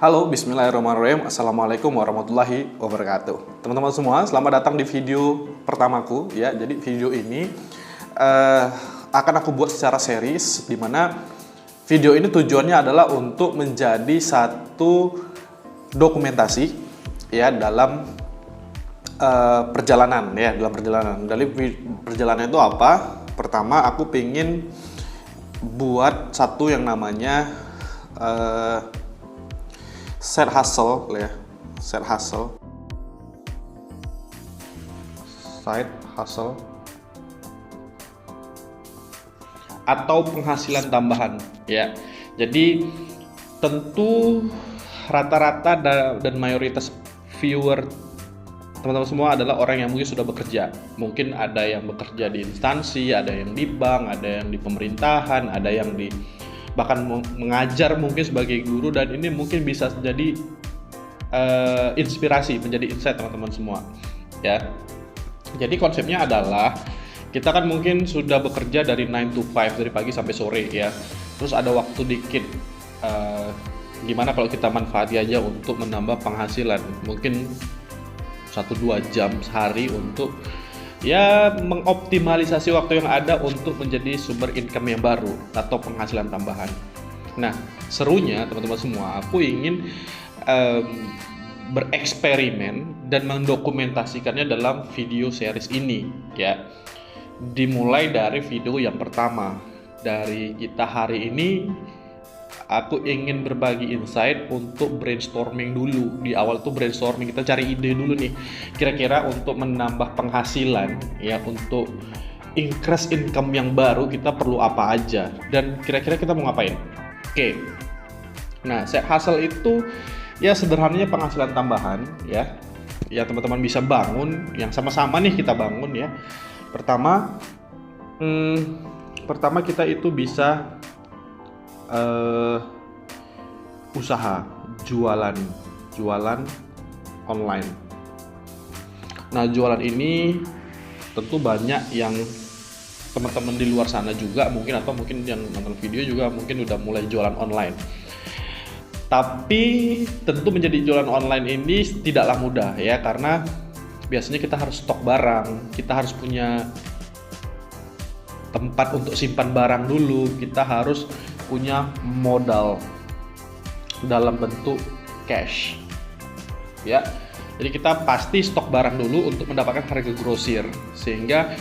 Halo, bismillahirrahmanirrahim. Assalamualaikum warahmatullahi wabarakatuh. Teman-teman semua, selamat datang di video pertamaku ya. Jadi video ini akan aku buat secara series, di mana video ini tujuannya adalah untuk menjadi satu dokumentasi ya dalam perjalanan ya, dalam perjalanan. Dari perjalanan itu apa? Pertama, aku pengen buat satu yang namanya side hustle ya, side hustle atau penghasilan tambahan ya. Jadi tentu rata-rata dan mayoritas viewer teman-teman semua adalah orang yang mungkin sudah bekerja. Mungkin ada yang bekerja di instansi, ada yang di bank, ada yang di pemerintahan, ada yang di bahkan mengajar mungkin sebagai guru, dan ini mungkin bisa jadi inspirasi, menjadi insight teman-teman semua ya. Jadi konsepnya adalah kita kan mungkin sudah bekerja dari 9 to 5, dari pagi sampai sore ya, terus ada waktu dikit, gimana kalau kita manfaati aja untuk menambah penghasilan, mungkin 1-2 jam sehari untuk ya mengoptimalisasi waktu yang ada untuk menjadi sumber income yang baru atau penghasilan tambahan. Nah, serunya teman-teman semua, aku ingin bereksperimen dan mendokumentasikannya dalam video series ini ya. Dimulai dari video yang pertama dari kita hari ini, aku ingin berbagi insight untuk brainstorming dulu. Di awal tuh brainstorming, kita cari ide dulu nih, kira-kira untuk menambah penghasilan ya, untuk increase income yang baru kita perlu apa aja, dan kira-kira kita mau ngapain. Oke. Nah, side hustle itu ya sederhananya penghasilan tambahan ya. Ya teman-teman bisa bangun, yang sama-sama nih kita bangun ya. Pertama kita itu bisa usaha jualan online. Nah, jualan ini tentu banyak yang teman-teman di luar sana juga mungkin, atau mungkin yang nonton video juga mungkin udah mulai jualan online. Tapi tentu menjadi jualan online ini tidaklah mudah ya, karena biasanya kita harus stok barang, kita harus punya tempat untuk simpan barang dulu, kita harus punya modal dalam bentuk cash ya. Jadi kita pasti stok barang dulu untuk mendapatkan harga grosir, sehingga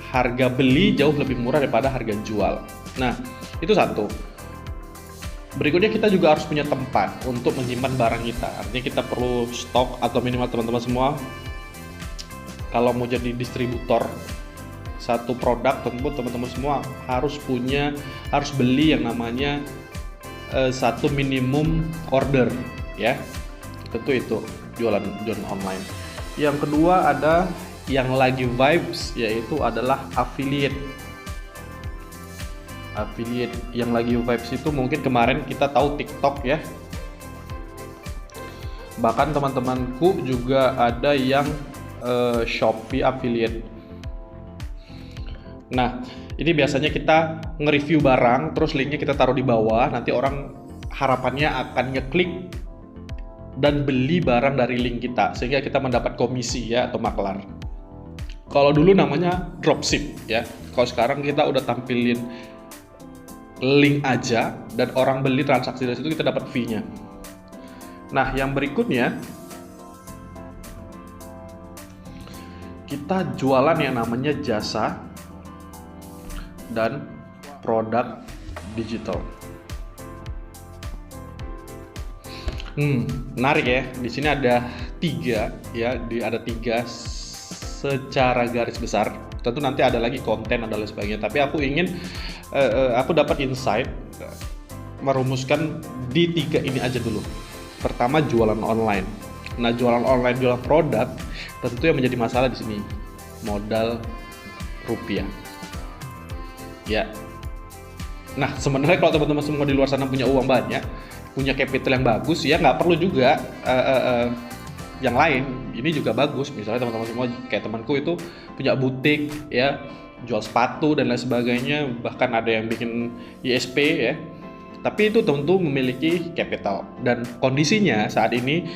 harga beli jauh lebih murah daripada harga jual. Nah, itu satu. Berikutnya kita juga harus punya tempat untuk menyimpan barang kita. Artinya kita perlu stok, atau minimal teman-teman semua, kalau mau jadi distributor satu produk, tentu teman-teman semua harus beli yang namanya satu minimum order ya. Tentu itu jualan online. Yang kedua ada yang lagi vibes, yaitu adalah affiliate. Yang lagi vibes itu mungkin kemarin kita tahu TikTok ya. Bahkan teman-temanku juga ada yang Shopee affiliate. Nah, ini biasanya kita nge-review barang, terus linknya kita taruh di bawah, nanti orang harapannya akan ngeklik dan beli barang dari link kita, sehingga kita mendapat komisi ya, atau maklar. Kalau dulu namanya dropship ya, kalau sekarang kita udah tampilin link aja, dan orang beli transaksi dari situ, kita dapat fee-nya. Nah, yang berikutnya kita jualan yang namanya jasa dan produk digital. Menarik ya. Di sini ada 3 ya, ada 3 secara garis besar. Tentu nanti ada lagi konten dan lain sebagainya. Tapi aku ingin aku dapat insight, merumuskan di 3 ini aja dulu. Pertama, jualan online. Nah, jualan online, jualan produk, tentu yang menjadi masalah di sini modal rupiah. Ya. Nah, sebenarnya kalau teman-teman semua di luar sana punya uang banyak, punya capital yang bagus, ya nggak perlu juga yang lain. Ini juga bagus. Misalnya teman-teman semua kayak temanku itu punya butik, ya, jual sepatu dan lain sebagainya. Bahkan ada yang bikin ISP ya. Tapi itu tentu memiliki capital, dan kondisinya saat ini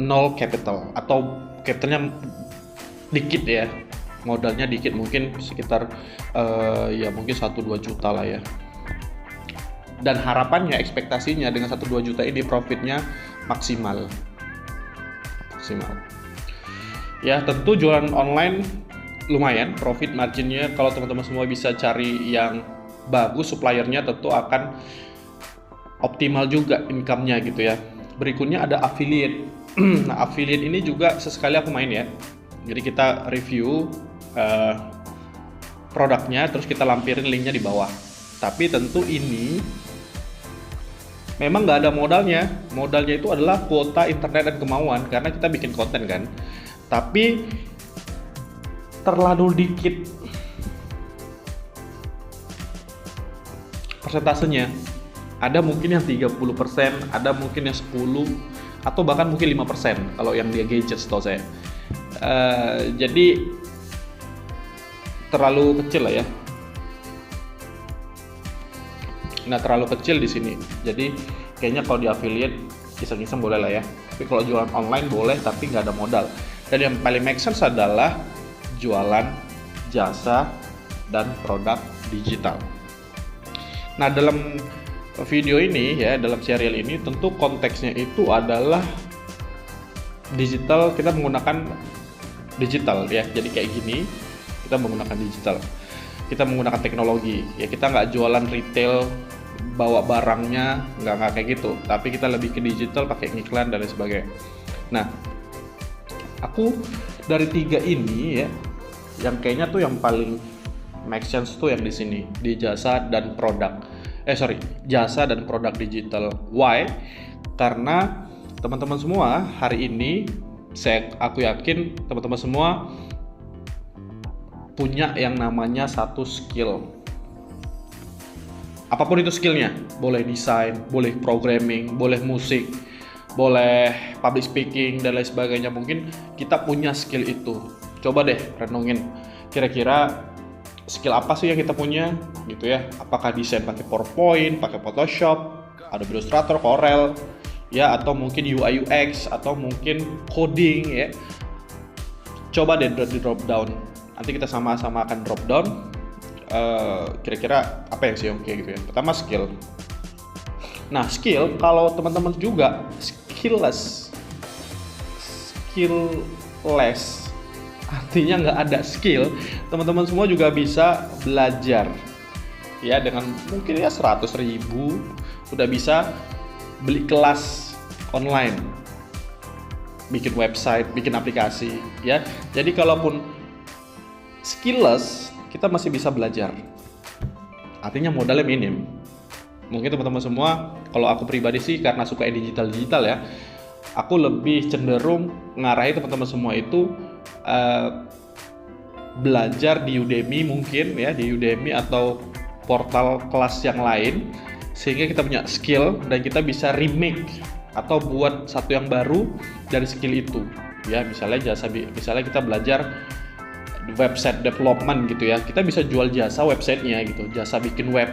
nol capital atau capitalnya dikit ya, modalnya dikit, mungkin sekitar ya mungkin 1-2 juta lah ya. Dan harapannya, ekspektasinya dengan 1-2 juta ini profitnya maksimal. Ya tentu jualan online lumayan profit marginnya, kalau teman-teman semua bisa cari yang bagus suppliernya tentu akan optimal juga income-nya gitu ya. Berikutnya ada affiliate. Nah, affiliate ini juga sesekali aku main ya. Jadi kita review produknya, terus kita lampirin linknya di bawah. Tapi tentu ini memang nggak ada modalnya. Modalnya itu adalah kuota internet dan kemauan, karena kita bikin konten kan. Tapi terlalu dikit persentasenya. Ada mungkin yang 30%, ada mungkin yang 10%, atau bahkan mungkin 5% kalau yang dia gadget setahu saya. Jadi terlalu kecil lah ya. Nah, terlalu kecil di sini. Jadi kayaknya kalau di affiliate iseng-iseng boleh lah ya. Tapi kalau jualan online boleh, tapi nggak ada modal. Dan yang paling make sense adalah jualan jasa dan produk digital. Nah, dalam video ini ya, dalam serial ini tentu konteksnya itu adalah digital. Kita menggunakan digital ya, jadi kayak gini kita menggunakan digital, kita menggunakan teknologi ya. Kita nggak jualan retail bawa barangnya, nggak kayak gitu, tapi kita lebih ke digital pakai iklan dan lain sebagainya. Nah, aku dari 3 ini ya, yang kayaknya tuh yang paling make sense tuh yang di sini, di jasa dan produk. Jasa dan produk digital. Why? Karena teman-teman semua hari ini, aku yakin teman-teman semua punya yang namanya satu skill. Apapun itu skillnya, boleh desain, boleh programming, boleh musik, boleh public speaking dan lain sebagainya. Mungkin kita punya skill itu. Coba deh renungin, kira-kira skill apa sih yang kita punya gitu ya. Apakah desain pakai PowerPoint, pakai Photoshop, Adobe Illustrator, Corel ya, atau mungkin UI UX, atau mungkin coding ya. Coba deh di drop down. Nanti kita sama-sama akan drop down. Kira-kira apa yang sih oke gitu ya. Pertama skill. Nah, skill kalau teman-teman juga skillless, artinya nggak ada skill, teman-teman semua juga bisa belajar ya, dengan mungkin ya 100.000 udah bisa beli kelas online, bikin website, bikin aplikasi ya. Jadi kalaupun skillless, kita masih bisa belajar, artinya modalnya minim. Mungkin teman-teman semua, kalau aku pribadi sih karena suka digital ya, aku lebih cenderung ngarahi teman-teman semua itu belajar di Udemy, mungkin ya, di Udemy atau portal kelas yang lain, sehingga kita punya skill dan kita bisa remake atau buat satu yang baru dari skill itu ya. Misalnya kita belajar website development gitu ya, kita bisa jual jasa websitenya gitu, jasa bikin web,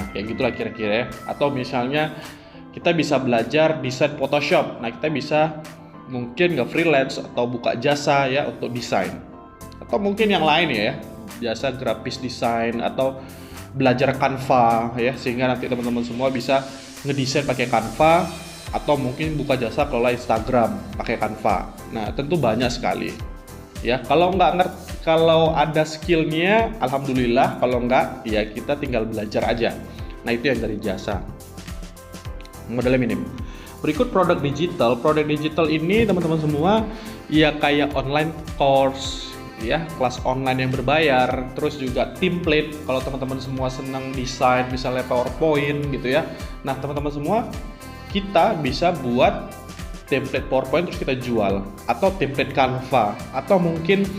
kayak gitulah kira-kira ya. Atau misalnya kita bisa belajar desain Photoshop, nah kita bisa mungkin nge-freelance atau buka jasa ya untuk desain, atau mungkin yang lain ya, jasa grafis desain, atau belajar Canva ya, sehingga nanti teman-teman semua bisa ngedesain pakai Canva, atau mungkin buka jasa kelola Instagram pakai Canva. Nah, tentu banyak sekali ya. Kalau ada skillnya alhamdulillah, kalau enggak ya kita tinggal belajar aja. Nah, itu yang dari jasa, modalnya minim. Berikut produk digital. Produk digital ini teman-teman semua ya kayak online course ya, kelas online yang berbayar, terus juga template. Kalau teman-teman semua senang desain misalnya PowerPoint gitu ya. Nah, teman-teman semua kita bisa buat template PowerPoint terus kita jual, atau template Canva, atau mungkin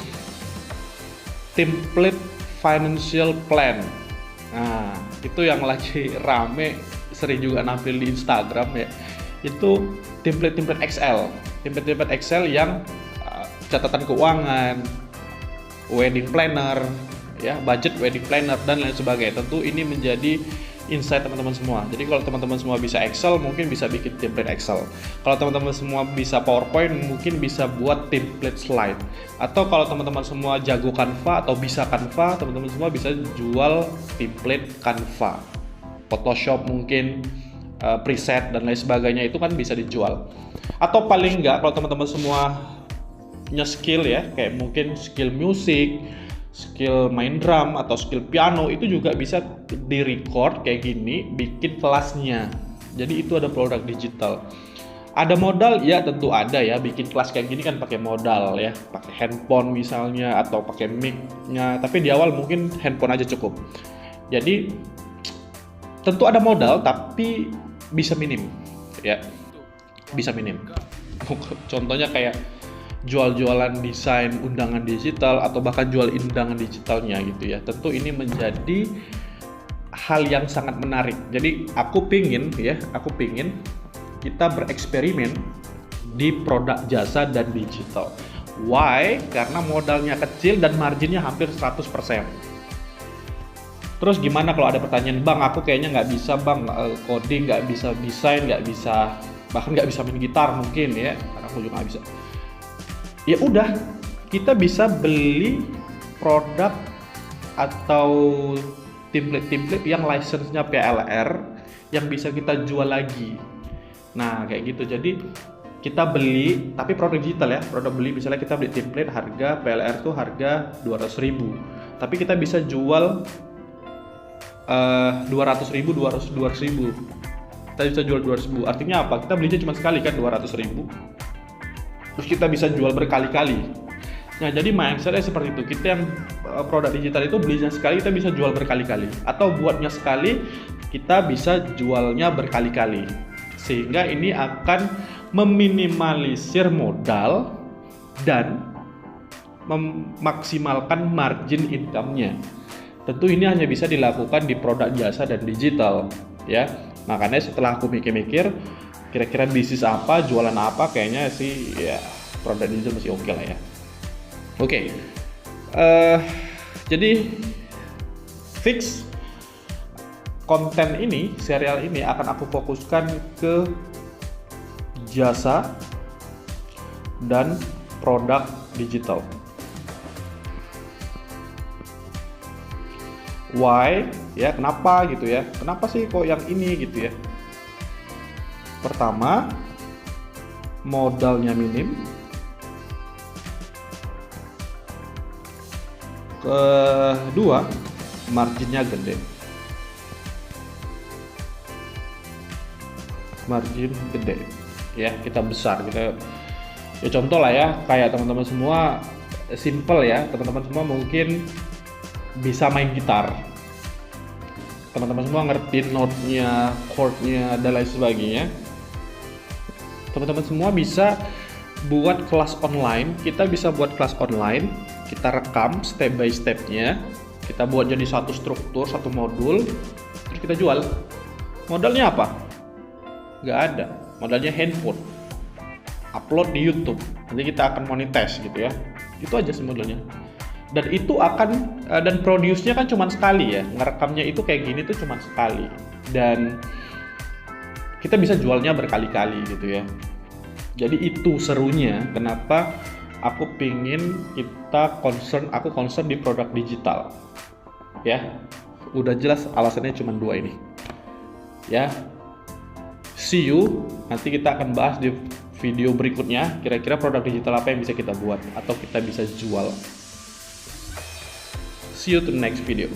template financial plan. Nah, itu yang lagi rame, sering juga nampil di Instagram ya. Itu template Excel, template Excel yang catatan keuangan, wedding planner ya, budget wedding planner dan lain sebagainya. Tentu ini menjadi insight teman-teman semua. Jadi kalau teman-teman semua bisa Excel, mungkin bisa bikin template Excel. Kalau teman-teman semua bisa PowerPoint, mungkin bisa buat template slide. Atau kalau teman-teman semua jago Canva atau bisa Canva, teman-teman semua bisa jual template Canva. Photoshop mungkin, preset dan lain sebagainya itu kan bisa dijual. Atau paling enggak kalau teman-teman semua punya skill ya, kayak mungkin skill musik, skill main drum atau skill piano, itu juga bisa di-record kayak gini, bikin kelasnya. Jadi itu ada produk digital. Ada modal? Ya tentu ada ya, bikin kelas kayak gini kan pakai modal ya, pakai handphone misalnya atau pakai mic-nya, tapi di awal mungkin handphone aja cukup. Jadi tentu ada modal tapi bisa minim ya, bisa minim. Contohnya kayak jual-jualan desain undangan digital atau bahkan jual undangan digitalnya gitu ya. Tentu ini menjadi hal yang sangat menarik. Jadi aku pingin kita bereksperimen di produk jasa dan digital. Why? Karena modalnya kecil dan marginnya hampir 100%. Terus gimana kalau ada pertanyaan, Bang, aku kayaknya nggak bisa Bang, coding, nggak bisa desain, nggak bisa, bahkan nggak bisa main gitar mungkin ya, karena aku juga nggak bisa. Ya udah, kita bisa beli produk atau template-template yang license-nya PLR yang bisa kita jual lagi. Nah, kayak gitu. Jadi kita beli, tapi produk digital ya, produk beli, misalnya kita beli template harga PLR tuh harga 200.000. Tapi kita bisa jual 200.000. Kita bisa jual 200.000. Artinya apa? Kita belinya cuma sekali kan 200.000. Terus kita bisa jual berkali-kali. Nah, jadi mindsetnya seperti itu. Kita yang produk digital itu belinya sekali, kita bisa jual berkali-kali. Atau buatnya sekali, kita bisa jualnya berkali-kali. Sehingga ini akan meminimalisir modal dan memaksimalkan margin income-nya. Tentu ini hanya bisa dilakukan di produk jasa dan digital, ya. Makanya setelah aku mikir-mikir, kira-kira bisnis apa, jualan apa, kayaknya sih ya produk digital masih oke lah ya. Oke. Jadi fix konten ini, serial ini akan aku fokuskan ke jasa dan produk digital. Why? Ya, kenapa gitu ya? Kenapa sih kok yang ini gitu ya? Pertama, modalnya minim. Kedua, marginnya gede. Margin gede. Ya, kita besar, kita ya contoh lah ya, kayak teman-teman semua simple ya. Teman-teman semua mungkin bisa main gitar. Teman-teman semua ngerti note-nya, chord-nya, dan lain sebagainya. Teman-teman semua bisa buat kelas online. Kita bisa buat kelas online, kita rekam step by step-nya, kita buat jadi satu struktur, satu modul, terus kita jual. Modalnya apa? Nggak ada. Modalnya handphone. Upload di YouTube. Nanti kita akan monetize gitu ya. Itu aja sih modalnya. Dan itu akan, dan produce-nya kan cuma sekali ya. Ngerekamnya itu kayak gini tuh cuma sekali. Dan kita bisa jualnya berkali-kali gitu ya. Jadi itu serunya kenapa aku pingin aku concern di produk digital. Ya, udah jelas alasannya cuma dua ini. Ya, see you. Nanti kita akan bahas di video berikutnya. Kira-kira produk digital apa yang bisa kita buat atau kita bisa jual. See you to the next video.